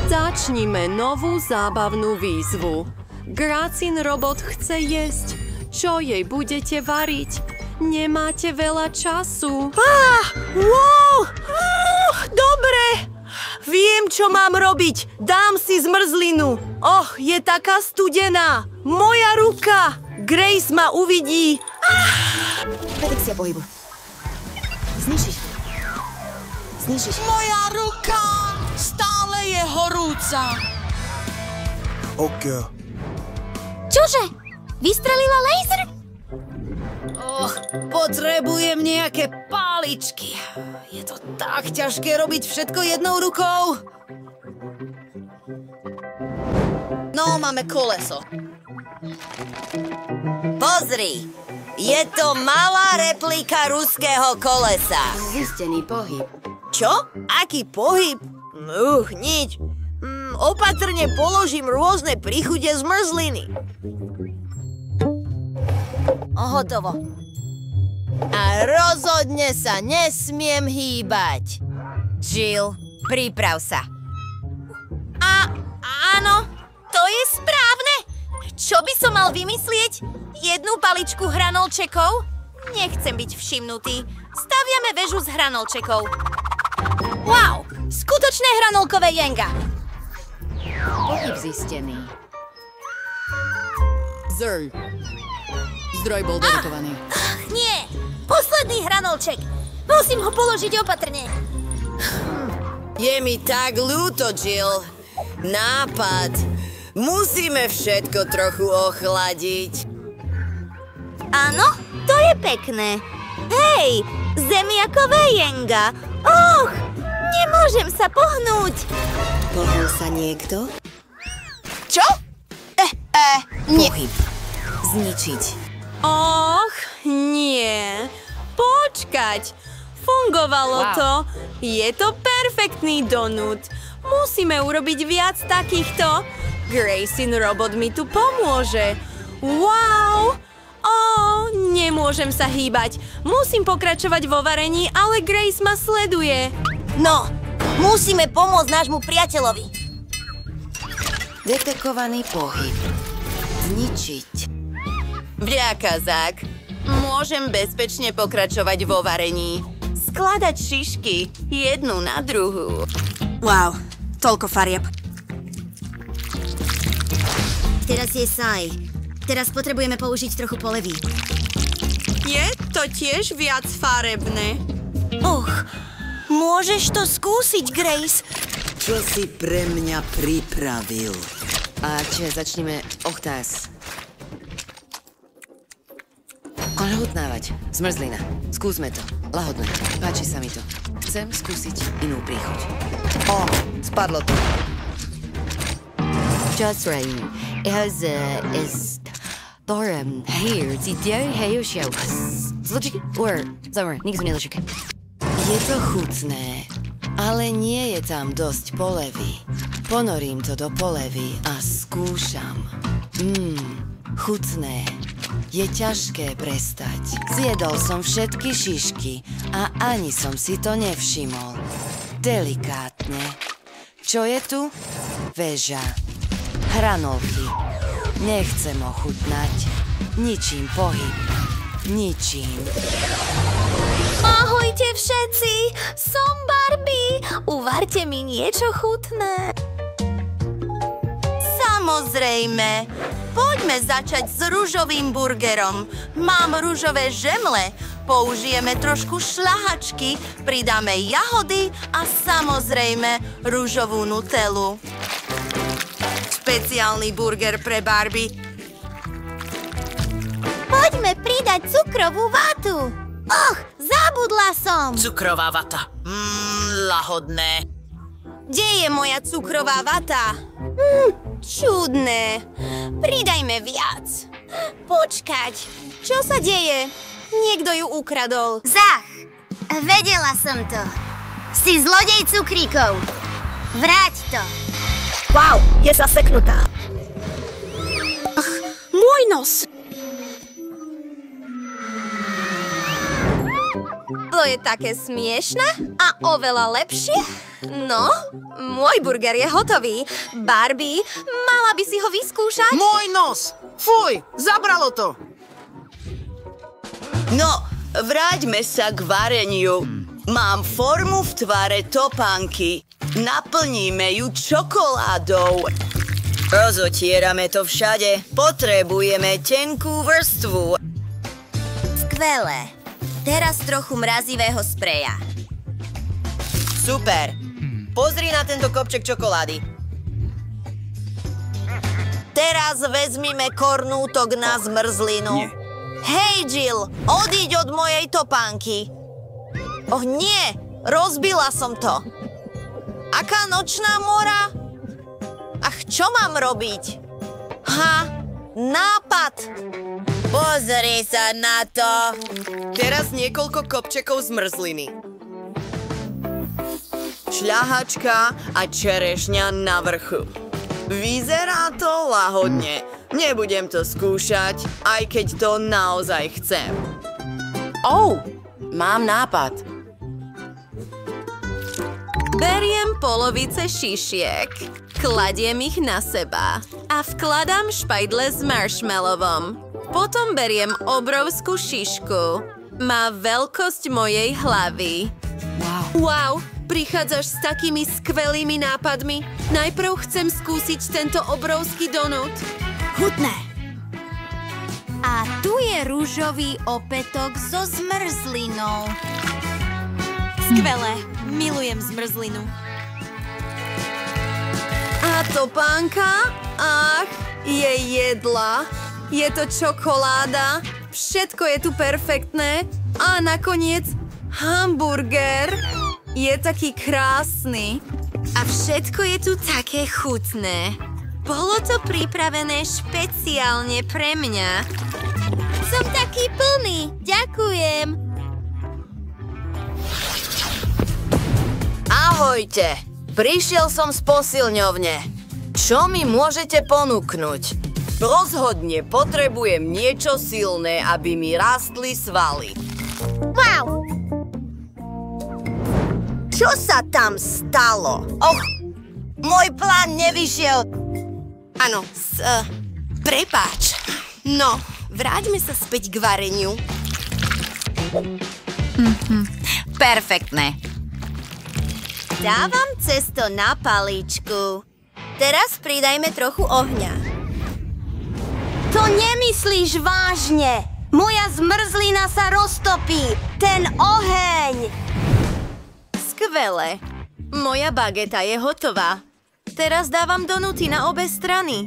Začnime novú zábavnú výzvu. Gracin robot chce jesť. Čo jej budete variť? Nemáte veľa času. Dobre. Viem, čo mám robiť. Dám si zmrzlinu. Je taká studená. Moja ruka. Grace ma uvidí. Predikcia pohybu. Znižiš. Moja ruka stále je horúca. OK. Čože? Vystrelila laser? Potrebujem nejaké páličky. Je to tak ťažké robiť všetko jednou rukou. No, máme koleso. Pozri, je to malá replika ruského kolesa. Zistený pohyb. Čo? Aký pohyb? Nič. Opatrne položím rôzne príchude zmrzliny. Hotovo. A rozhodne sa nesmiem hýbať. Jill, priprav sa. Áno, to je správne. Čo by som mal vymyslieť? Jednu paličku hranolčekov? Nechcem byť všimnutý. Staviame väžu s hranolčekov. Wow, skutočné hranolkové jenga. Pohyb zistený. Zrň. Zdroj bol dedikovaný. Nie, posledný hranolček. Musím ho položiť opatrne. Je mi tak ľúto, Jill. Nápad. Musíme všetko trochu ochladiť. Áno, to je pekné. Hej, zemiakové jenga. Nemôžem sa pohnúť. Pohol sa niekto? Čo? Nie. Pohyb. Zničiť. Nie. Počkať. Fungovalo to. Je to perfektný donut. Musíme urobiť viac takýchto. Gracin robot mi tu pomôže. Wow! Nemôžem sa hýbať. Musím pokračovať vo varení, ale Grace ma sleduje. No, musíme pomôcť nášmu priateľovi. Detekovaný pohyb. Zničiť. Vďaka, Zak. Môžem bezpečne pokračovať vo varení. Skladať šišky jednu na druhú. Wow, toľko farieb. Teraz je saj. Teraz potrebujeme použiť trochu polevy. Je to tiež viac farebné. Môžeš to skúsiť, Grace. Čo si pre mňa pripravil? A začneme ochtás. Konhutnávať. Zmrzlina. Skúsme to. Lahodné. Páči sa mi to. Chcem skúsiť inú príchuť. Spadlo to. Just right. Is Thorum, here, hej, ušiel. Zločíky? Zamor, nikto nezločíky. Je to chutné, ale nie je tam dosť polevy. Ponorím to do polevy a skúšam. Chutné. Je ťažké prestať. Zjedol som všetky šišky a ani som si to nevšimol. Delikátne. Čo je tu? Väža. Hranolky. Nechcem ochutnať. Ničím pohyb. Ničím. Ahojte všetci, som Barbie. Uvarte mi niečo chutné. Samozrejme. Poďme začať s ružovým burgerom. Mám ružové žemle. Použijeme trošku šľahačky, pridáme jahody a samozrejme ružovú nutelu. Špeciálny burger pre Barbie. Poďme pridať cukrovú vatu. Zabudla som. Cukrová vata. Lahodné. Kde je moja cukrová vata? Čudné. Pridajme viac. Počkať. Čo sa deje? Niekto ju ukradol. Zach, vedela som to. Si zlodej cukríkov. Vráť to. Wow, je zaseknutá. Môj nos. jedlo je také smiešné a oveľa lepšie. No, môj burger je hotový. Barbie, mala by si ho vyskúšať? Môj nos! Fuj, zabralo to! No, vráťme sa k vareniu. Mám formu v tvare topánky. Naplníme ju čokoládou. Rozotierame to všade. Potrebujeme tenkú vrstvu. Skvelé. Teraz trochu mrazivého spreja. Super. Pozri na tento kopček čokolády. Teraz vezmime kornútok na zmrzlinu. Nie. Hej, Jill, odíď od mojej topánky. Oh nie, rozbila som to. Aká nočná mora? Ach, čo mám robiť? Ha, nápad. Pozri sa na to. Teraz niekoľko kopčekov zmrzliny. Šľahačka a čerešňa na vrchu. Vyzerá to lahodne. Nebudem to skúšať, aj keď to naozaj chcem. Mám nápad. Beriem polovice šišiek, kladiem ich na seba a vkladám špajdle s marshmallowom. Potom beriem obrovskú šišku. Má veľkosť mojej hlavy. Wow, prichádzaš s takými skvelými nápadmi. Najprv chcem skúsiť tento obrovský donut. Chutné. A tu je rúžový opätok so zmrzlinou. Skvelé, milujem zmrzlinu. A topánka? Ach, je jedla. Je to čokoláda. Všetko je tu perfektné. A nakoniec hamburger. Je taký krásny. A všetko je tu také chutné. Bolo to pripravené špeciálne pre mňa. Som taký plný. Ďakujem. Ahojte, prišiel som z posilňovne. Čo mi môžete ponúknuť? Rozhodne potrebujem niečo silné, aby mi rastli svaly. Wow. Čo sa tam stalo? Och, môj plán nevyšiel. Áno, prepáč. No, vráťme sa späť k vareniu. Perfektné. Dávam cesto na paličku. Teraz pridajme trochu ohňa. To nemyslíš vážne! Moja zmrzlina sa roztopí! Ten oheň! Skvelé. Moja bageta je hotová. Teraz dávam donuty na obe strany.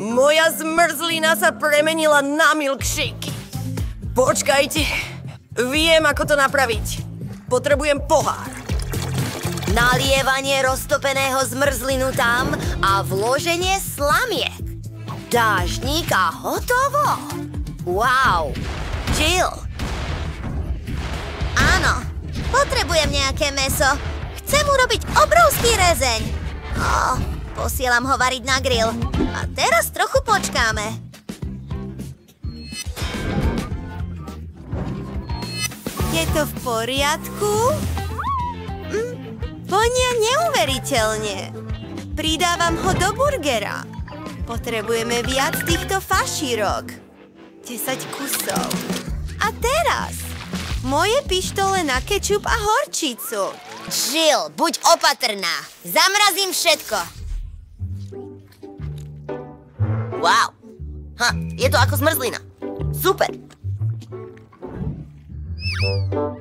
Moja zmrzlina sa premenila na milkshake. Počkajte, viem, ako to napraviť. Potrebujem pohár. Nalievanie roztopeného zmrzlinu tam a vloženie slamiek. Dážnik a hotovo. Wow. Jill. Áno, potrebujem nejaké mäso. Chcem urobiť obrovský rezeň. Posielam ho variť na grill. A teraz trochu počkáme. Je to v poriadku? Vonia neuveriteľne. Pridávam ho do burgera. Potrebujeme viac týchto fašírok. 10 kusov. A teraz moje pištole na kečup a horčicu. Jill, buď opatrná. Zamrazím všetko. Wow. Je to ako zmrzlina. Super.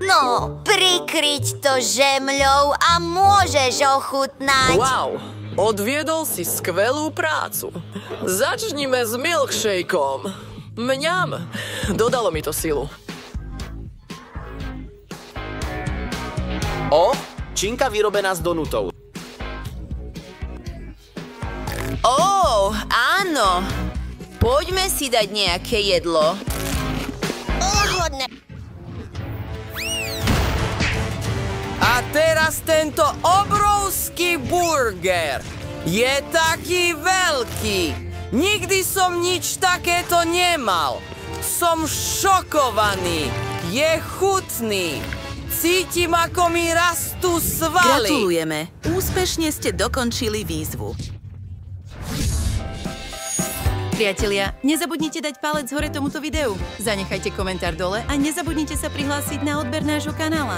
No, prikryť to žemľou a môžeš ochutnať. Wow, odviedol si skvelú prácu. Začnime s milkshakeom. Mňam, dodalo mi to silu. Činka vyrobená z donutov. Áno. Poďme si dať nejaké jedlo. Úhodné. A teraz tento obrovský burger. Je taký veľký. Nikdy som nič takéto nemal. Som šokovaný. Je chutný. Cítim, ako mi rastú svaly. Gratulujeme. Úspešne ste dokončili výzvu. Priatelia, nezabudnite dať palec hore tomuto videu, zanechajte komentár dole a nezabudnite sa prihlásiť na odber nášho kanála.